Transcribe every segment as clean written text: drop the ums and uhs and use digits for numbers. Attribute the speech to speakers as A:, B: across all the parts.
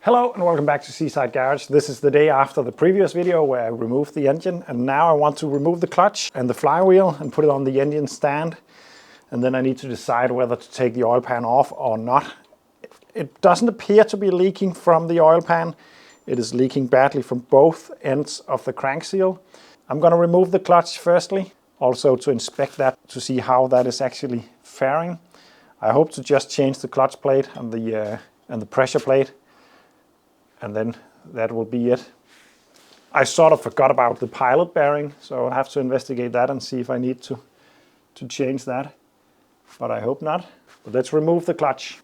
A: Hello and welcome back to Seaside Garage. This is the day after the previous video where I removed the engine, and now I want to remove the clutch and the flywheel and put it on the engine stand. And then I need to decide whether to take the oil pan off or not. It doesn't appear to be leaking from the oil pan. It is leaking badly from both ends of the crank seal. I'm going to remove the clutch firstly, also to inspect that to see how that is actually faring. I hope to just change the clutch plate and the pressure plate, and then that will be it. I sort of forgot about the pilot bearing, so I'll have to investigate that and see if I need to change that. But I hope not. But let's remove the clutch.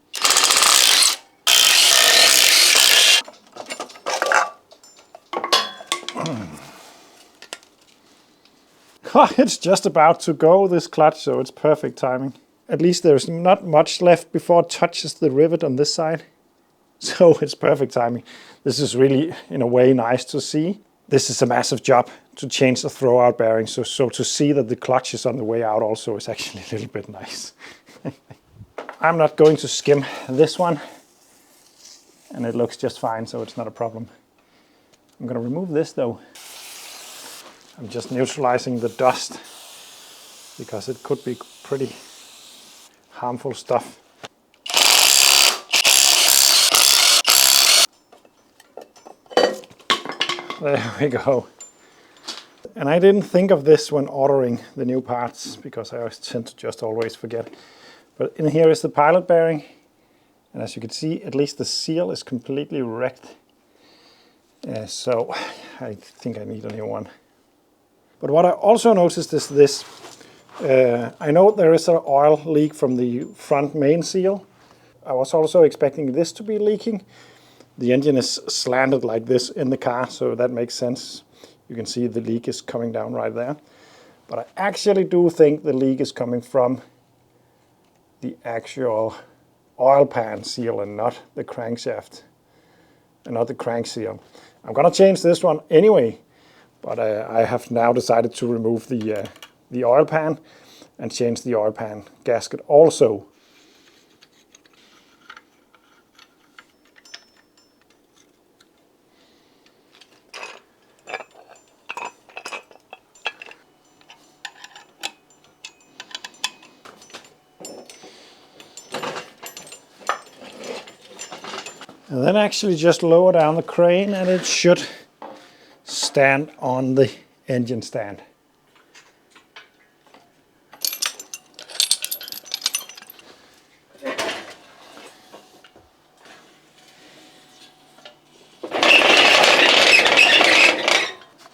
A: It's just about to go, this clutch, so it's perfect timing. At least there's not much left before it touches the rivet on this side. So it's perfect timing. This is really, in a way, nice to see. This is a massive job to change the throwout bearing. So to see that the clutch is on the way out also is actually a little bit nice. I'm not going to skim this one. And it looks just fine, so it's not a problem. I'm going to remove this though. I'm just neutralizing the dust because it could be pretty harmful stuff. There we go. And I didn't think of this when ordering the new parts because I tend to just always forget. But in here is the pilot bearing. And as you can see, at least the seal is completely wrecked. So I think I need a new one. But what I also noticed is this. I know there is an oil leak from the front main seal. I was also expecting this to be leaking. The engine is slanted like this in the car, so that makes sense. You can see the leak is coming down right there. But I actually do think the leak is coming from the actual oil pan seal and not the crankshaft, and not the crank seal. I'm going to change this one anyway, but I have now decided to remove the oil pan and change the oil pan gasket also. And then actually just lower down the crane and it should stand on the engine stand.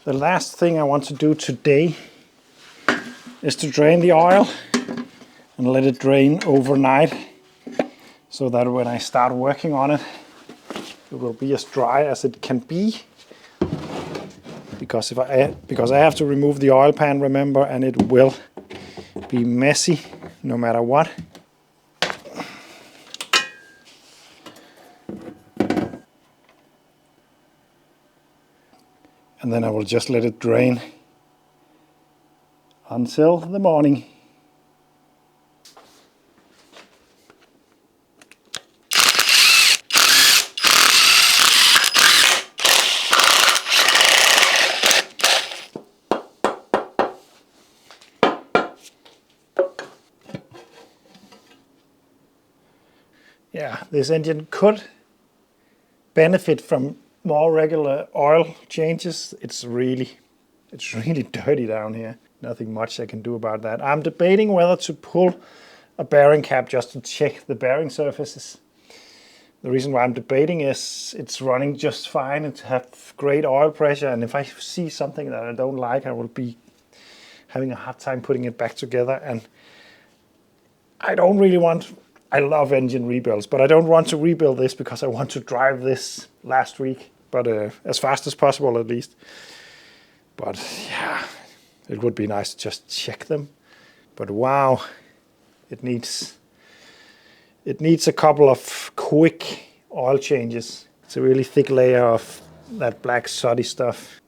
A: The last thing I want to do today is to drain the oil and let it drain overnight so that when I start working on it, it will be as dry as it can be. Because I have to remove the oil pan, remember, and it will be messy no matter what. And then I will just let it drain until the morning. Yeah, this engine could benefit from more regular oil changes. It's really dirty down here. Nothing much I can do about that. I'm debating whether to pull a bearing cap just to check the bearing surfaces. The reason why I'm debating is it's running just fine. It has great oil pressure, and if I see something that I don't like, I will be having a hard time putting it back together. And I don't really want... I love engine rebuilds, but I don't want to rebuild this because I want to drive this last week, but as fast as possible at least. But yeah, it would be nice to just check them. But wow, it needs a couple of quick oil changes. It's a really thick layer of that black soddy stuff.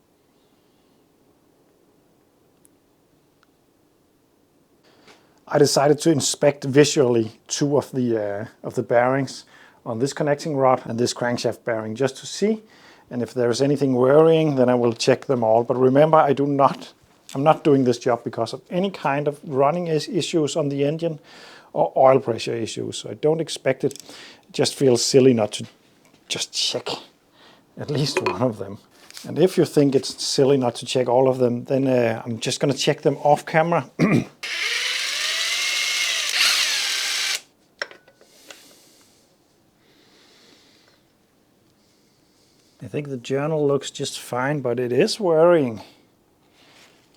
A: I decided to inspect visually two of the bearings. on this connecting rod and this crankshaft bearing just to see. And if there's anything worrying, then I will check them all. But remember, I'm not doing this job because of any kind of running issues on the engine or oil pressure issues. So I don't expect it. It just feels silly not to just check at least one of them. And if you think it's silly not to check all of them, then I'm just going to check them off camera. I think the journal looks just fine, but it is worrying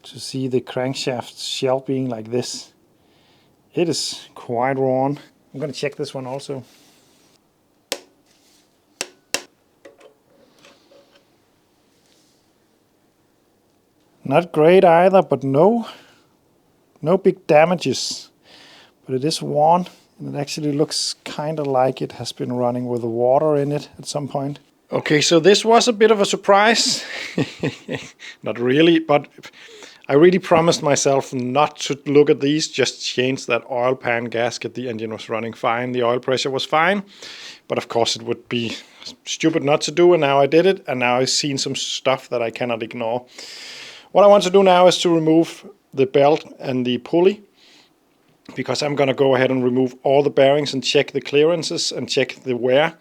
A: to see the crankshaft shell being like this. It is quite worn. I'm going to check this one also. Not great either, but no big damages. But it is worn, and it actually looks kind of like it has been running with the water in it at some point. Okay, so this was a bit of a surprise. Not really, but I really promised myself not to look at these, just change that oil pan gasket. The engine was running fine, the oil pressure was fine, but of course it would be stupid not to do, and now I did it, and now I've seen some stuff that I cannot ignore. What I want to do now is to remove the belt and the pulley, because I'm going to go ahead and remove all the bearings and check the clearances and check the wear.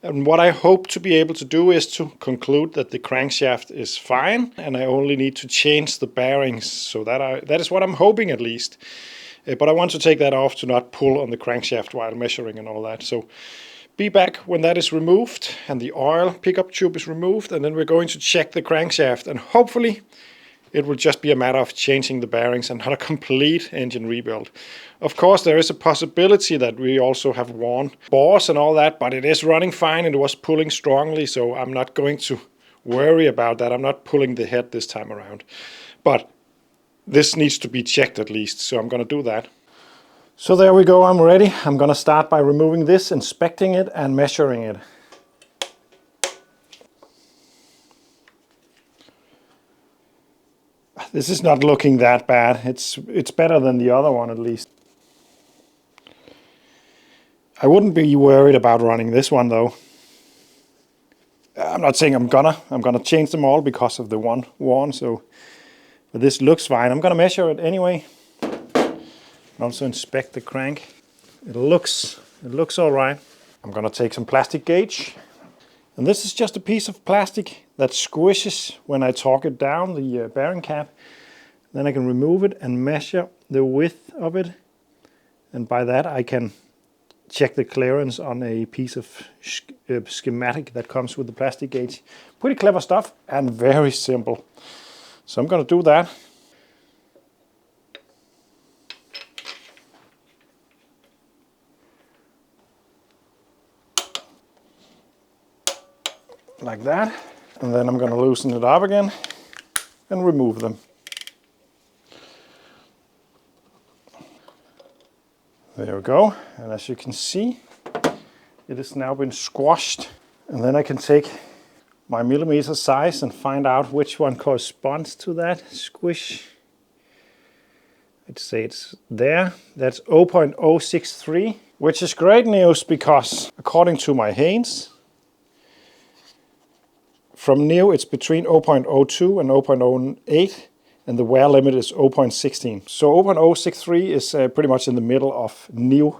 A: And what I hope to be able to do is to conclude that the crankshaft is fine, and I only need to change the bearings. So that is what I'm hoping, at least. But I want to take that off to not pull on the crankshaft while measuring and all that. So be back when that is removed and the oil pickup tube is removed, and then we're going to check the crankshaft, and hopefully it will just be a matter of changing the bearings and not a complete engine rebuild. Of course, there is a possibility that we also have worn bores and all that, but it is running fine and it was pulling strongly, so I'm not going to worry about that. I'm not pulling the head this time around. But this needs to be checked at least, so I'm going to do that. So there we go, I'm ready. I'm going to start by removing this, inspecting it and measuring it. This is not looking that bad. It's better than the other one, at least. I wouldn't be worried about running this one though. I'm not saying I'm gonna change them all because of the one worn, so but this looks fine. I'm gonna measure it anyway. And also inspect the crank. It looks all right. I'm gonna take some plastic gauge. And this is just a piece of plastic that squishes when I torque it down, the bearing cap. Then I can remove it and measure the width of it. And by that I can check the clearance on a piece of schematic that comes with the plastic gauge. Pretty clever stuff and very simple. So I'm going to do that. Like that, and then I'm going to loosen it up again and remove them. There we go, and as you can see, it has now been squashed, and then I can take my millimeter size and find out which one corresponds to that squish. I'd say it's there. That's 0.063, which is great news because according to my Haynes, from new, it's between 0.02 and 0.08, and the wear limit is 0.16. So 0.063 is pretty much in the middle of new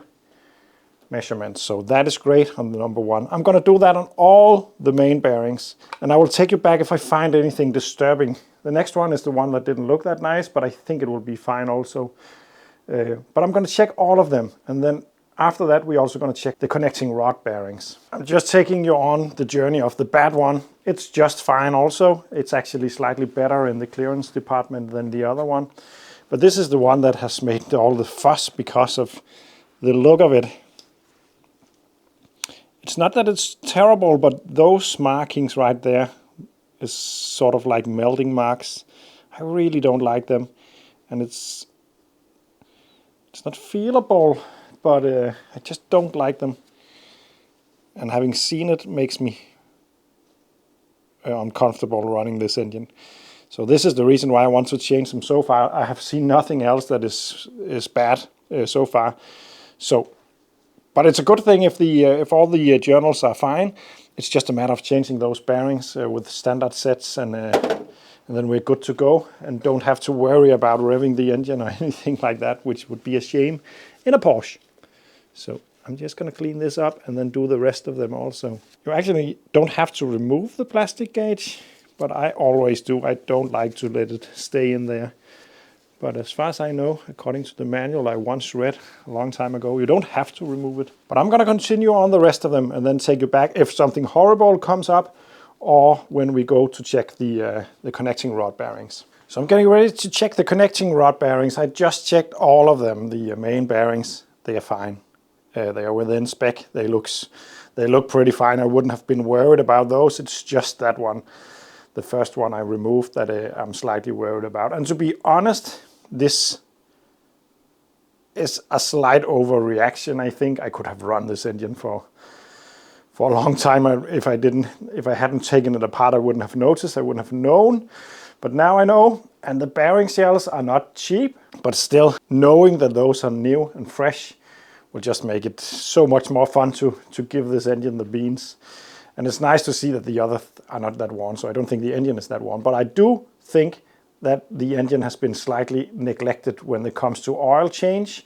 A: measurements. So that is great on the number one. I'm going to do that on all the main bearings, and I will take you back if I find anything disturbing. The next one is the one that didn't look that nice, but I think it will be fine also. But I'm going to check all of them, and then after that we're also going to check the connecting rod bearings. I'm just taking you on the journey of the bad one. It's just fine also. It's actually slightly better in the clearance department than the other one. But this is the one that has made all the fuss because of the look of it. It's not that it's terrible, but those markings right there is sort of like melting marks. I really don't like them. And it's not feelable, but I just don't like them. And having seen it makes me uncomfortable running this engine. So this is the reason why I want to change them so far. I have seen nothing else that is bad so far. So But it's a good thing if all the journals are fine. It's just a matter of changing those bearings with standard sets, and then we're good to go and don't have to worry about revving the engine or anything like that, which would be a shame in a Porsche. So I'm just going to clean this up and then do the rest of them also. You actually don't have to remove the plastic gauge, but I always do. I don't like to let it stay in there. But as far as I know, according to the manual I once read a long time ago, you don't have to remove it. But I'm going to continue on the rest of them and then take you back if something horrible comes up, or when we go to check the connecting rod bearings. So I'm getting ready to check the connecting rod bearings. I just checked all of them, the main bearings. They are fine. They are within spec. They look pretty fine. I wouldn't have been worried about those. It's just that one, the first one I removed, that I'm slightly worried about. And to be honest, this is a slight overreaction. I think I could have run this engine for a long time. If I hadn't taken it apart, I wouldn't have noticed. I wouldn't have known. But now I know. And the bearing shells are not cheap, but still, knowing that those are new and fresh will just make it so much more fun to give this engine the beans. And it's nice to see that the others are not that worn, so I don't think the engine is that worn. But I do think that the engine has been slightly neglected when it comes to oil change.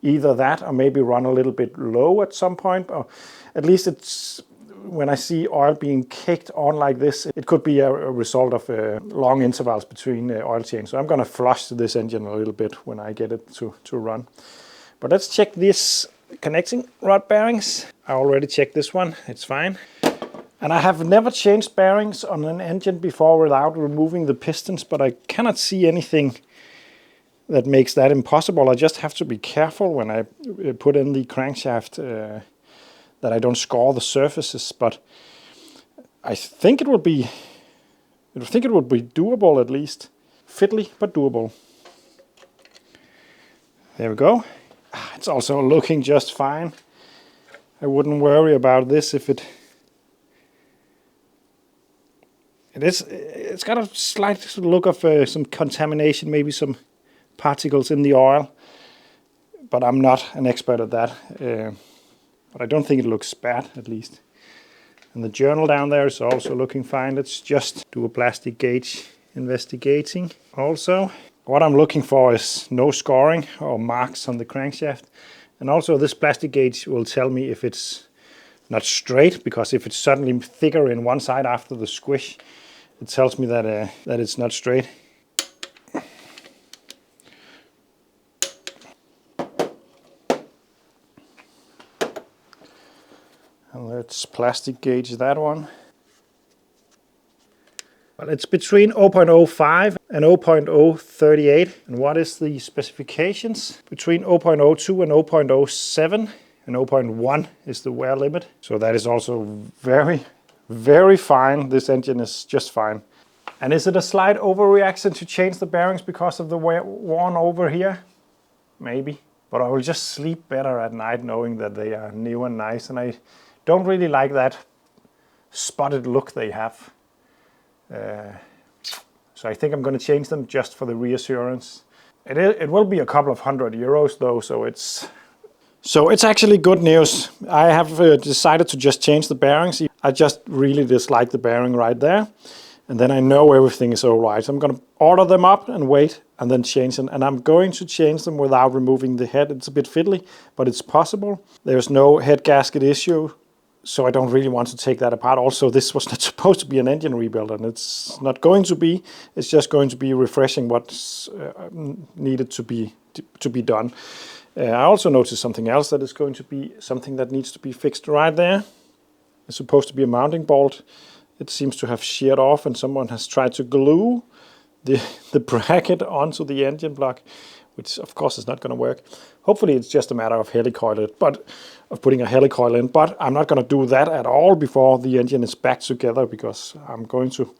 A: Either that, or maybe run a little bit low at some point. Or at least it's, when I see oil being kicked on like this, it could be a result of long intervals between oil change. So I'm going to flush this engine a little bit when I get it to run. But let's check these connecting rod bearings. I already checked this one, it's fine. And I have never changed bearings on an engine before without removing the pistons, but I cannot see anything that makes that impossible. I just have to be careful when I put in the crankshaft that I don't score the surfaces, but I think it would be doable at least. Fiddly, but doable. There we go. It's also looking just fine. I wouldn't worry about this if it's got a slight look of some contamination, maybe some particles in the oil, but I'm not an expert at that. But I don't think it looks bad, at least. And the journal down there is also looking fine. Let's just do a plastic gauge investigating. Also, what I'm looking for is no scoring or marks on the crankshaft. And also this plastic gauge will tell me if it's not straight, because if it's suddenly thicker in one side after the squish, it tells me that it's not straight. And let's plastic gauge that one. Well, it's between 0.05 and 0.038. And what is the specifications? Between 0.02 and 0.07, and 0.1 is the wear limit. So that is also very, very fine. This engine is just fine. And is it a slight overreaction to change the bearings because of the worn over here? Maybe. But I will just sleep better at night knowing that they are new and nice. And I don't really like that spotted look they have. So I think I'm going to change them just for the reassurance. It will be a couple of €100 though, so it's actually good news. I have decided to just change the bearings. I just really dislike the bearing right there, and then I know everything is all right. So I'm going to order them up and wait and then change them, and I'm going to change them without removing the head. It's a bit fiddly, but it's possible. There's no head gasket issue, so I don't really want to take that apart. Also, this was not supposed to be an engine rebuild, and it's not going to be. It's just going to be refreshing what's needed to be done. I also noticed something else that is going to be something that needs to be fixed right there. It's supposed to be a mounting bolt. It seems to have sheared off, and someone has tried to glue the bracket onto the engine block, which of course is not going to work. Hopefully it's just a matter of putting a helicoil in, but I'm not going to do that at all before the engine is back together, because I'm going to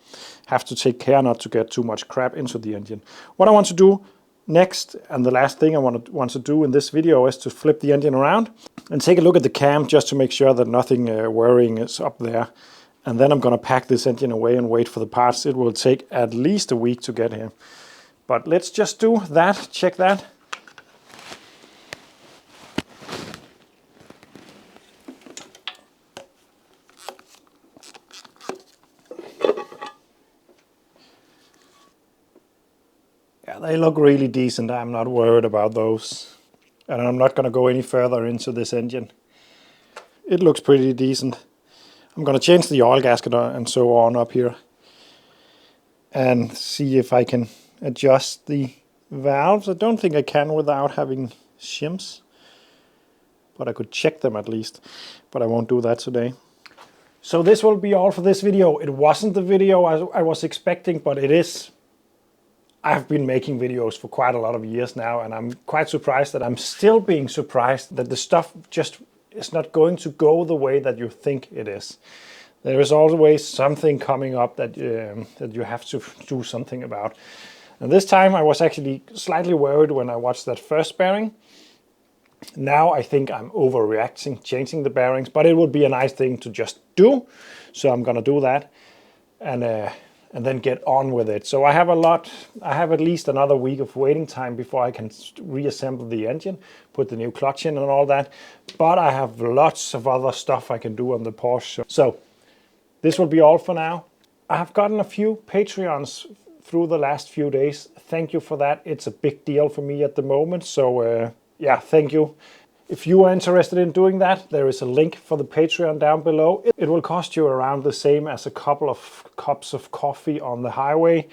A: have to take care not to get too much crap into the engine. What I want to do next, and the last thing I want to do in this video, is to flip the engine around and take a look at the cam, just to make sure that nothing worrying is up there. And then I'm going to pack this engine away and wait for the parts. It will take at least a week to get here. But let's just do that, check that. Yeah, they look really decent. I'm not worried about those. And I'm not going to go any further into this engine. It looks pretty decent. I'm going to change the oil gasket and so on up here. And see if I can adjust the valves. I don't think I can without having shims. But I could check them at least. But I won't do that today. So this will be all for this video. It wasn't the video I was expecting, but it is. I've been making videos for quite a lot of years now, and I'm quite surprised that I'm still being surprised that the stuff just is not going to go the way that you think it is. There is always something coming up that you have to do something about. And this time I was actually slightly worried when I watched that first bearing. Now I think I'm overreacting, changing the bearings, but it would be a nice thing to just do. So I'm gonna do that and then get on with it. So I have at least another week of waiting time before I can reassemble the engine, put the new clutch in and all that. But I have lots of other stuff I can do on the Porsche. So this will be all for now. I have gotten a few Patreons through the last few days. Thank you for that. It's a big deal for me at the moment. So yeah, thank you. If you are interested in doing that, there is a link for the Patreon down below. It will cost you around the same as a couple of cups of coffee on the highway,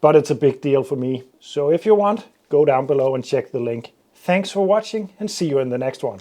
A: but it's a big deal for me. So if you want, go down below and check the link. Thanks for watching and see you in the next one.